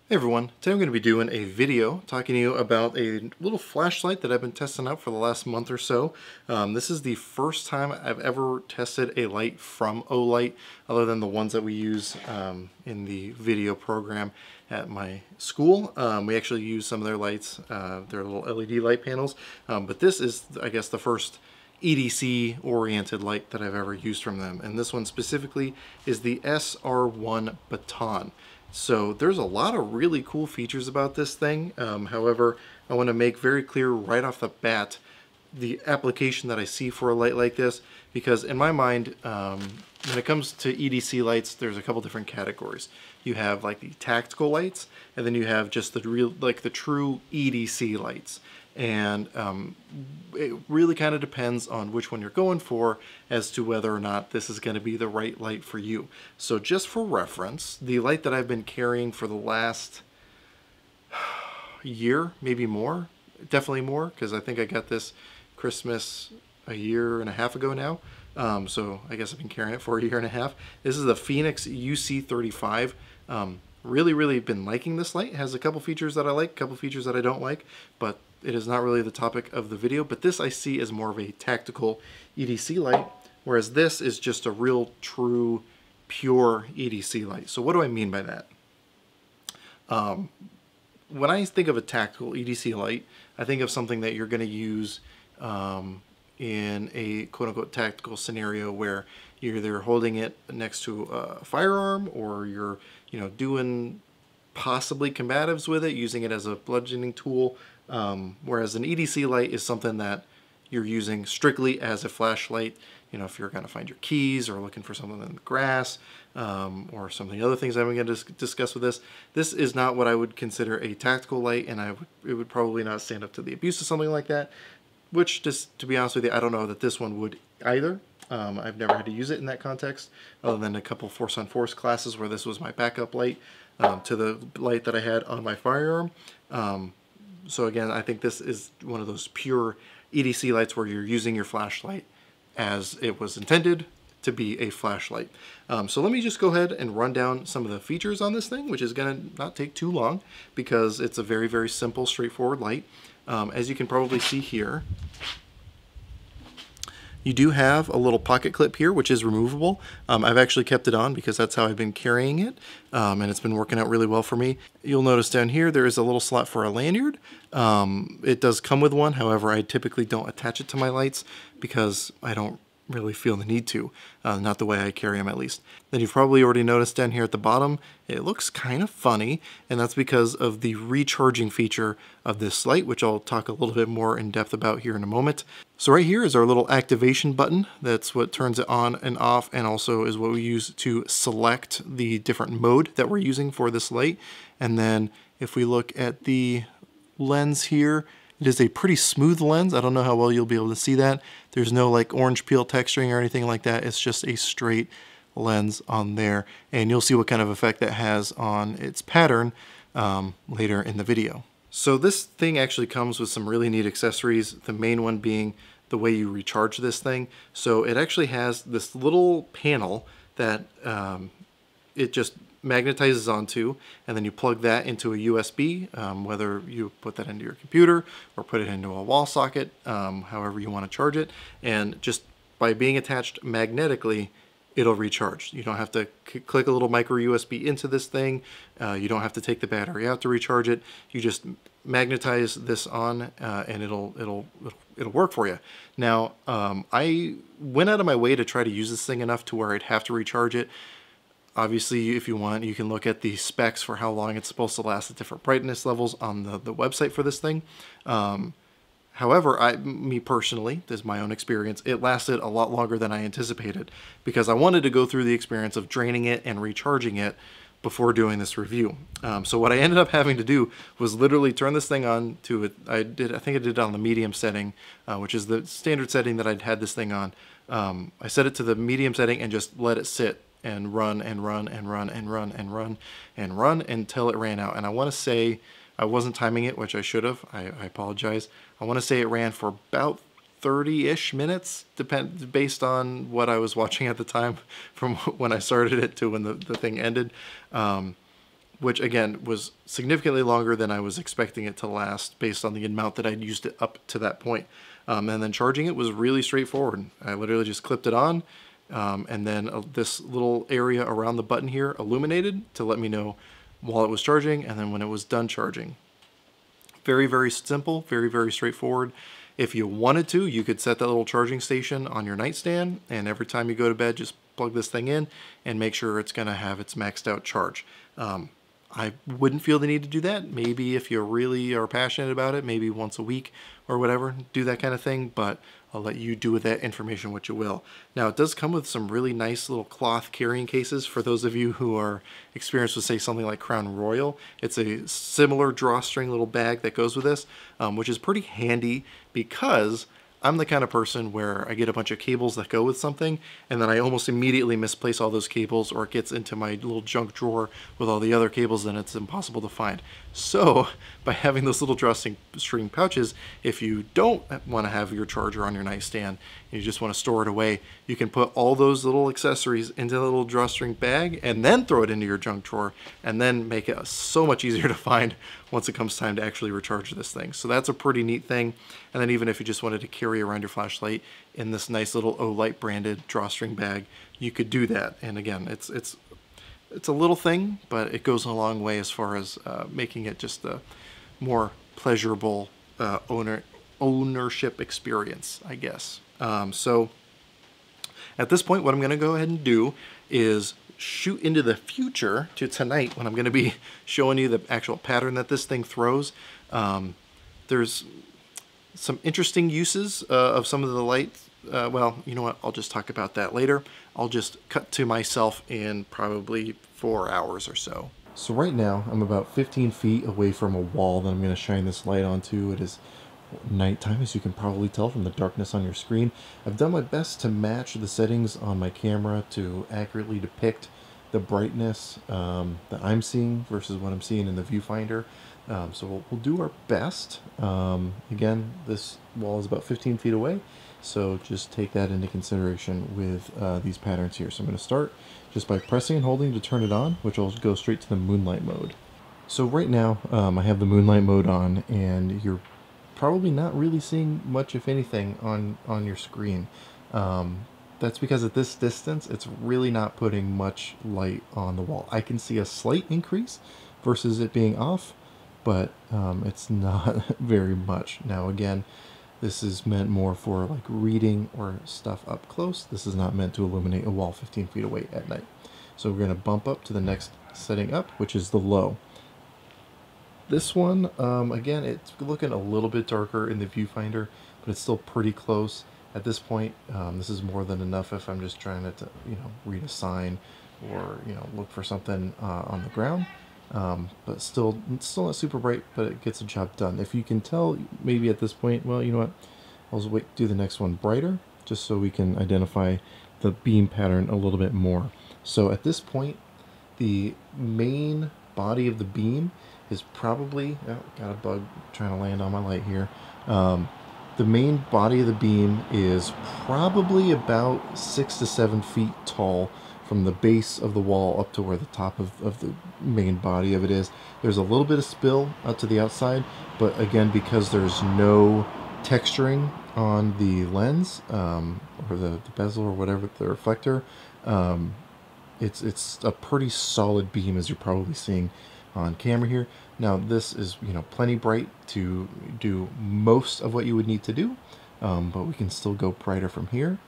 Hey everyone, today I'm going to be doing a video talking to you about a little flashlight that I've been testing out for the last month or so. This is the first time I've ever tested a light from Olight, other than the ones that we use in the video program at my school. We actually use some of their lights, their little LED light panels, but this is, I guess, the first EDC oriented light that I've ever used from them, and this one specifically is the S1R Baton. So there's a lot of really cool features about this thing. However, I want to make very clear right off the bat the application that I see for a light like this, because in my mind, when it comes to EDC lights, there's a couple different categories. You have like the tactical lights, and then you have just the real, like the true EDC lights. And it really kind of depends on which one you're going for as to whether or not this is going to be the right light for you. So just for reference, the light that I've been carrying for the last year, maybe more, definitely more, because I think I got this Christmas a year and a half ago now. So I guess I've been carrying it for a year and a half. This is the Phoenix UC35. Really been liking this light. It has a couple features that I like, a couple features that I don't like, but it is not really the topic of the video. But this I see as more of a tactical EDC light, whereas this is just a real, true, pure EDC light. So what do I mean by that? When I think of a tactical EDC light, I think of something that you're going to use in a quote-unquote tactical scenario where you're either holding it next to a firearm, or you're doing possibly combatives with it, using it as a bludgeoning tool, whereas an EDC light is something that you're using strictly as a flashlight. If you're going to find your keys or looking for something in the grass, or some of the other things I'm going to discuss with this. This is not what I would consider a tactical light, and it would probably not stand up to the abuse of something like that, which, just to be honest with you, I don't know that this one would either. I've never had to use it in that context, other than a couple Force on Force classes where this was my backup light to the light that I had on my firearm. So again, I think this is one of those pure EDC lights where you're using your flashlight as it was intended to be a flashlight. So let me just go ahead and run down some of the features on this thing, which is going to not take too long because it's a very simple, straightforward light. As you can probably see here, you do have a little pocket clip here, which is removable. I've actually kept it on because that's how I've been carrying it, and it's been working out really well for me. You'll notice down here there is a little slot for a lanyard. It does come with one, however, I typically don't attach it to my lights because I don't really feel the need to, not the way I carry them at least. Then you've probably already noticed down here at the bottom, it looks kind of funny, and that's because of the recharging feature of this light, which I'll talk a little bit more in depth about here in a moment. So right here is our little activation button. That's what turns it on and off, and also is what we use to select the different mode that we're using for this light. And then if we look at the lens here, it is a pretty smooth lens. I don't know how well you'll be able to see that. There's no like orange peel texturing or anything like that. It's just a straight lens on there. And you'll see what kind of effect that has on its pattern later in the video. So this thing actually comes with some really neat accessories. The main one being the way you recharge this thing. So it actually has this little panel that it just magnetizes onto, and then you plug that into a USB, whether you put that into your computer or put it into a wall socket, however you want to charge it. And just by being attached magnetically, it'll recharge. You don't have to click a little micro USB into this thing. You don't have to take the battery out to recharge it. You just magnetize this on, and it'll work for you. Now, I went out of my way to try to use this thing enough to where I'd have to recharge it. Obviously, if you want, you can look at the specs for how long it's supposed to last at different brightness levels on the website for this thing. However, me personally, this is my own experience, it lasted a lot longer than I anticipated because I wanted to go through the experience of draining it and recharging it before doing this review. So what I ended up having to do was literally turn this thing on to it. I think I did it on the medium setting, which is the standard setting that I'd had this thing on. I set it to the medium setting and just let it sit and run and run and run and run and run and run until it ran out. And I want to say, I wasn't timing it, which I should have. I apologize. I want to say it ran for about 30-ish minutes, based on what I was watching at the time, from when I started it to when the thing ended. which again was significantly longer than I was expecting it to last based on the amount that I'd used it up to that point. And then charging it was really straightforward. I literally just clipped it on, and then this little area around the button here illuminated to let me know while it was charging and then when it was done charging. Very, very simple, very, very straightforward. If you wanted to, you could set that little charging station on your nightstand, and every time you go to bed, just plug this thing in and make sure it's going to have its maxed out charge. I wouldn't feel the need to do that. Maybe if you really are passionate about it, maybe once a week or whatever, do that kind of thing, but I'll let you do with that information what you will. Now, it does come with some really nice little cloth carrying cases for those of you who are experienced with, say, something like Crown Royal. It's a similar drawstring little bag that goes with this, which is pretty handy because I'm the kind of person where I get a bunch of cables that go with something, and then I almost immediately misplace all those cables, or it gets into my little junk drawer with all the other cables, and it's impossible to find. So by having those little drawstring pouches, if you don't want to have your charger on your nightstand, and you just want to store it away, you can put all those little accessories into a little drawstring bag and then throw it into your junk drawer, and then make it so much easier to find once it comes time to actually recharge this thing. So that's a pretty neat thing. And then even if you just wanted to carry around your flashlight in this nice little Olight branded drawstring bag, you could do that. And again, it's a little thing, but it goes a long way as far as making it just a more pleasurable ownership experience, I guess. So at this point, what I'm going to go ahead and do is shoot into the future to tonight when I'm going to be showing you the actual pattern that this thing throws. There's some interesting uses of some of the lights. Well, you know what? I'll just talk about that later. I'll just cut to myself in probably 4 hours or so. So right now, I'm about 15 feet away from a wall that I'm going to shine this light onto. It is nighttime, as you can probably tell from the darkness on your screen. I've done my best to match the settings on my camera to accurately depict the brightness that I'm seeing versus what I'm seeing in the viewfinder. So we'll do our best. Again, this wall is about 15 feet away, so just take that into consideration with these patterns here. So I'm going to start just by pressing and holding to turn it on, which will go straight to the moonlight mode. So right now I have the moonlight mode on, and you're probably not really seeing much, if anything, on your screen. That's because at this distance, it's really not putting much light on the wall. I can see a slight increase versus it being off, but it's not very much. Now again, this is meant more for like reading or stuff up close. This is not meant to illuminate a wall 15 feet away at night. So we're going to bump up to the next setting up, which is the low. This one, again, it's looking a little bit darker in the viewfinder, but it's still pretty close. At this point, this is more than enough if I'm just trying to, read a sign or, look for something on the ground. But still not super bright, but it gets the job done. If you can tell, maybe at this point, well, you know what, I'll just wait, do the next one brighter, just so we can identify the beam pattern a little bit more. So at this point, the main body of the beam is probably, oh, got a bug trying to land on my light here. The main body of the beam is probably about 6 to 7 feet tall from the base of the wall up to where the top of the main body of it is. There's a little bit of spill out to the outside, but again, because there's no texturing on the lens or the bezel or whatever, the reflector, it's a pretty solid beam, as you're probably seeing on camera here. Now this is plenty bright to do most of what you would need to do, but we can still go brighter from here.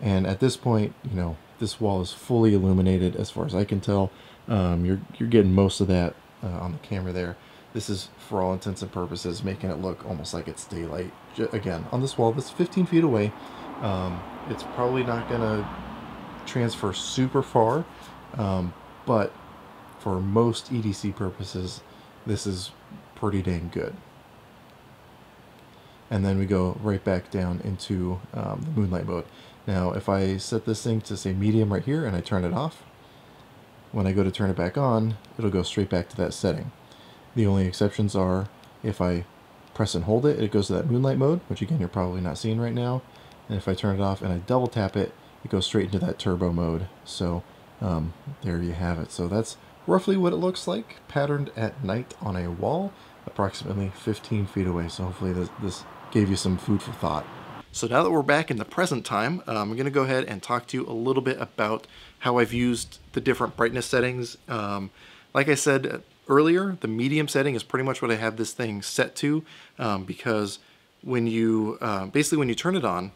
And at this point, this wall is fully illuminated as far as I can tell. You're getting most of that on the camera there. This is, for all intents and purposes, making it look almost like it's daylight. Again, on this wall that's 15 feet away, it's probably not going to transfer super far, but for most EDC purposes, this is pretty dang good. And then we go right back down into the moonlight mode. Now, if I set this thing to, say, medium right here and I turn it off, when I go to turn it back on, it'll go straight back to that setting. The only exceptions are if I press and hold it, it goes to that moonlight mode, which again, you're probably not seeing right now. And if I turn it off and I double tap it, it goes straight into that turbo mode. So there you have it. So that's roughly what it looks like, patterned at night on a wall, approximately 15 feet away. So hopefully this gave you some food for thought. So now that we're back in the present time, I'm going to go ahead and talk to you a little bit about how I've used the different brightness settings. Like I said earlier, the medium setting is pretty much what I have this thing set to, because when you basically when you turn it on,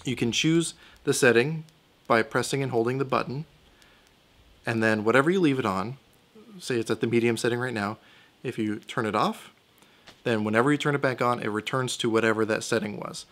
you can choose the setting by pressing and holding the button, and then whatever you leave it on, say it's at the medium setting right now, if you turn it off, then whenever you turn it back on, it returns to whatever that setting was.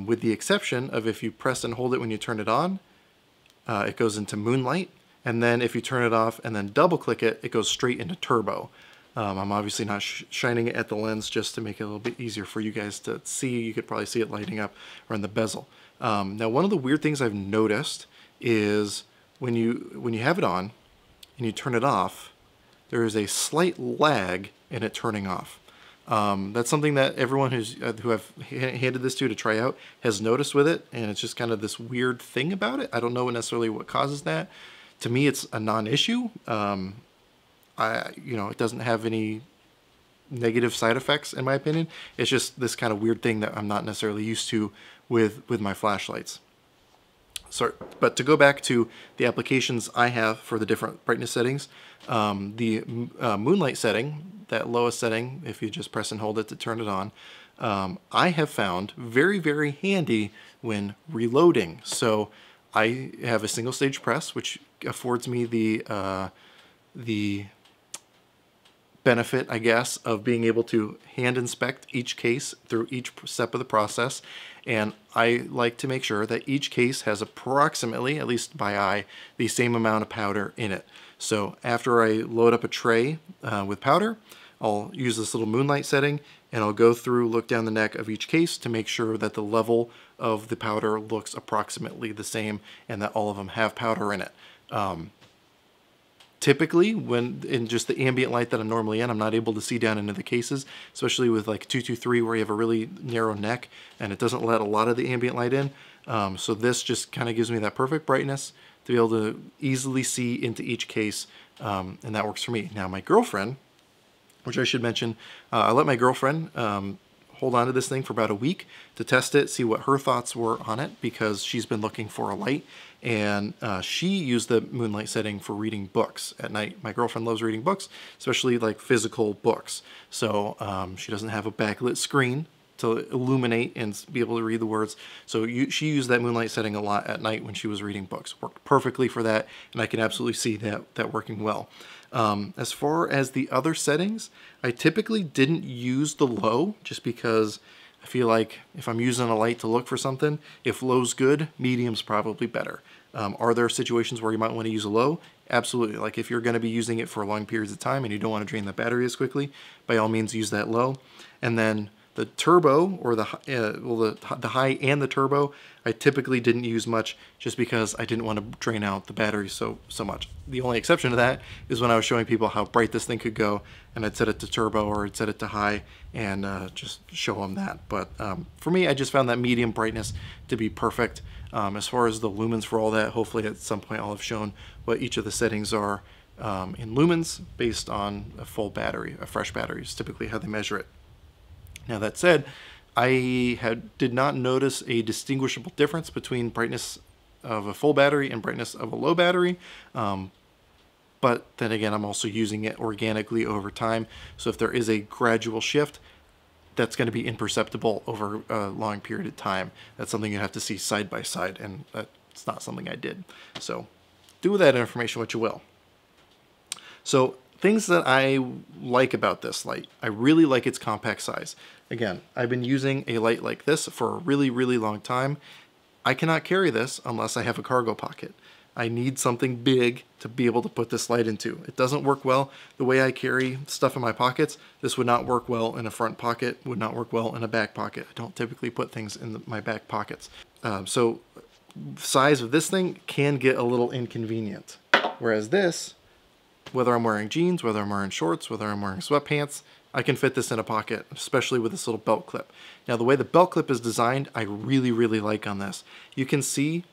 With the exception of if you press and hold it when you turn it on, it goes into moonlight, and then if you turn it off and then double click it, it goes straight into turbo. I'm obviously not shining it at the lens just to make it a little bit easier for you guys to see. You could probably see it lighting up around the bezel. Now, one of the weird things I've noticed is when you have it on and you turn it off, there is a slight lag in it turning off. That's something that everyone who I've handed this to try out has noticed with it, and it's just kind of this weird thing about it. I don't know necessarily what causes that. To me, it's a non-issue. It doesn't have any negative side effects in my opinion. It's just this kind of weird thing that I'm not necessarily used to with my flashlights. So, but to go back to the applications I have for the different brightness settings, the moonlight setting, that lowest setting, if you just press and hold it to turn it on, I have found very, very handy when reloading. So I have a single stage press, which affords me the benefit, I guess, of being able to hand inspect each case through each step of the process. And I like to make sure that each case has approximately, at least by eye, the same amount of powder in it. So after I load up a tray with powder, I'll use this little moonlight setting, and I'll go through, look down the neck of each case to make sure that the level of the powder looks approximately the same and that all of them have powder in it. Typically, when in just the ambient light that I'm normally in, I'm not able to see down into the cases, especially with like 223 where you have a really narrow neck and it doesn't let a lot of the ambient light in. So this just kind of gives me that perfect brightness to be able to easily see into each case, and that works for me. Now my girlfriend, which I should mention, I let my girlfriend hold on to this thing for about a week to test it, see what her thoughts were on it, because she's been looking for a light, and she used the moonlight setting for reading books at night. My girlfriend loves reading books, especially like physical books. So she doesn't have a backlit screen to illuminate and be able to read the words. So she used that moonlight setting a lot at night when she was reading books. Worked perfectly for that, and I can absolutely see that working well. As far as the other settings, I typically didn't use the low just because I feel like if I'm using a light to look for something, if low's good, medium's probably better. Are there situations where you might want to use a low? Absolutely. Like if you're going to be using it for long periods of time and you don't want to drain the battery as quickly, by all means use that low. And then the turbo, or the high and the turbo, I typically didn't use much just because I didn't want to drain out the battery so much. The only exception to that is when I was showing people how bright this thing could go, and I'd set it to turbo or I'd set it to high and just show them that. But for me, I just found that medium brightness to be perfect. As far as the lumens for all that, hopefully at some point I'll have shown what each of the settings are in lumens based on a full battery. A fresh battery is typically how they measure it. Now that said, I did not notice a distinguishable difference between brightness of a full battery and brightness of a low battery. But then again, I'm also using it organically over time. So if there is a gradual shift, that's going to be imperceptible over a long period of time. That's something you have to see side by side, and that's not something I did. So do with that information what you will. So things that I like about this light, I really like its compact size. Again, I've been using a light like this for a really, really long time. I cannot carry this unless I have a cargo pocket. I need something big to be able to put this light into. It doesn't work well the way I carry stuff in my pockets. This would not work well in a front pocket, would not work well in a back pocket. I don't typically put things in my back pockets. So size of this thing can get a little inconvenient. Whereas this, whether I'm wearing jeans, whether I'm wearing shorts, whether I'm wearing sweatpants, I can fit this in a pocket, especially with this little belt clip. Now the way the belt clip is designed, I really, really like on this. You can see,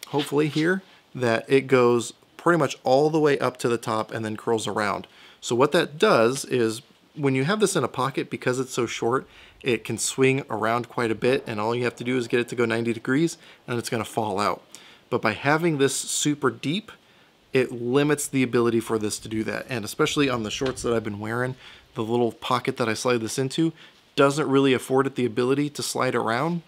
hopefully here, that it goes pretty much all the way up to the top and then curls around. So what that does is when you have this in a pocket, because it's so short, it can swing around quite a bit, and all you have to do is get it to go 90 degrees and it's going to fall out. But by having this super deep, it limits the ability for this to do that. And especially on the shorts that I've been wearing, the little pocket that I slide this into doesn't really afford it the ability to slide around.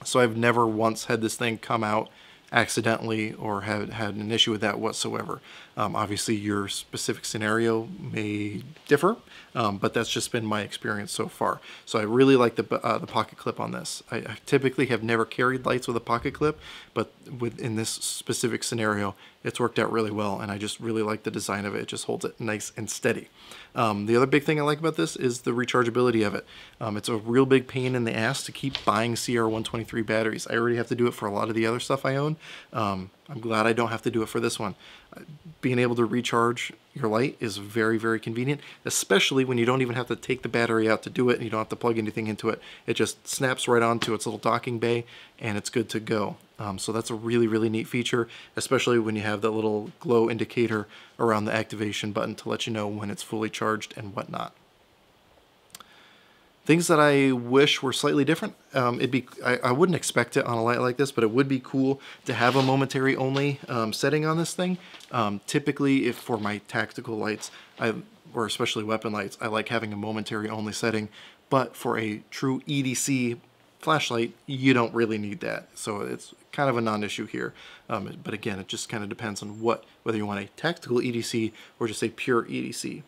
So I've never once had this thing come out accidentally or had an issue with that whatsoever. Obviously your specific scenario may differ, but that's just been my experience so far. So I really like the pocket clip on this. I typically have never carried lights with a pocket clip, but in this specific scenario, it's worked out really well, and I just really like the design of it. It just holds it nice and steady. The other big thing I like about this is the rechargeability of it. It's a real big pain in the ass to keep buying CR123 batteries. I already have to do it for a lot of the other stuff I own. I'm glad I don't have to do it for this one. Being able to recharge your light is very, very convenient, especially when you don't even have to take the battery out to do it and you don't have to plug anything into it. It just snaps right onto its little docking bay and it's good to go. So that's a really, really neat feature, especially when you have that little glow indicator around the activation button to let you know when it's fully charged and whatnot. Things that I wish were slightly different. I wouldn't expect it on a light like this, but it would be cool to have a momentary only setting on this thing. Typically, if for my tactical lights, or especially weapon lights, I like having a momentary only setting. But for a true EDC flashlight, you don't really need that. So it's kind of a non-issue here. But again, it just kind of depends on whether you want a tactical EDC or just a pure EDC.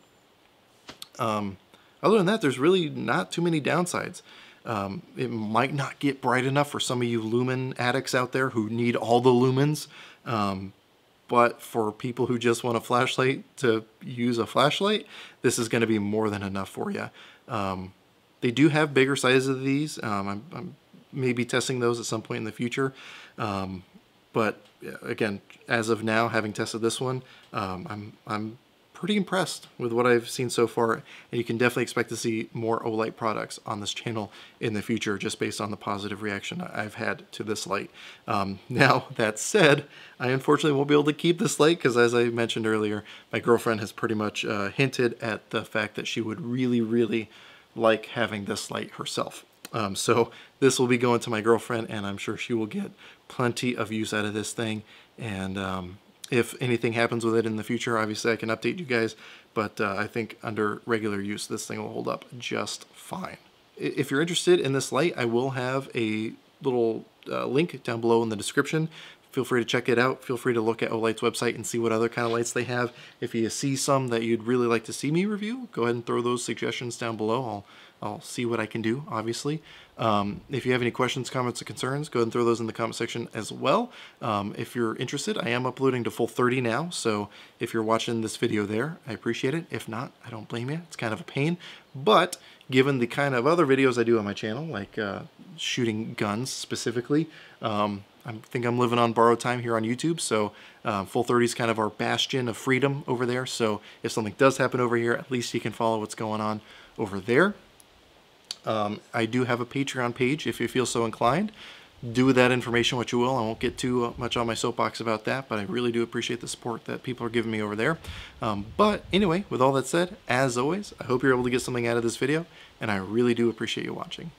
Other than that, there's really not too many downsides. It might not get bright enough for some of you lumen addicts out there who need all the lumens. But for people who just want a flashlight to use a flashlight, this is going to be more than enough for you. They do have bigger sizes of these. I'm maybe testing those at some point in the future. But again, as of now, having tested this one, I'm pretty impressed with what I've seen so far, and you can definitely expect to see more Olight products on this channel in the future just based on the positive reaction I've had to this light. Now, that said, I unfortunately won't be able to keep this light because, as I mentioned earlier, my girlfriend has pretty much hinted at the fact that she would really, really like having this light herself. So this will be going to my girlfriend, and I'm sure she will get plenty of use out of this thing. And if anything happens with it in the future, obviously I can update you guys, but I think under regular use, this thing will hold up just fine. If you're interested in this light, I will have a little link down below in the description. Feel free to check it out. Feel free to look at Olight's website and see what other kind of lights they have. If you see some that you'd really like to see me review, go ahead and throw those suggestions down below. I'll see what I can do, obviously. If you have any questions, comments, or concerns, go ahead and throw those in the comment section as well. If you're interested, I am uploading to full 30 now, so if you're watching this video there, I appreciate it. If not, I don't blame you. It's kind of a pain, but given the kind of other videos I do on my channel, like shooting guns specifically, I think I'm living on borrowed time here on YouTube, so full 30 is kind of our bastion of freedom over there. So if something does happen over here, at least you can follow what's going on over there. I do have a Patreon page if you feel so inclined. Do with that information what you will. I won't get too much on my soapbox about that, but I really do appreciate the support that people are giving me over there. But anyway, with all that said, as always, I hope you're able to get something out of this video, and I really do appreciate you watching.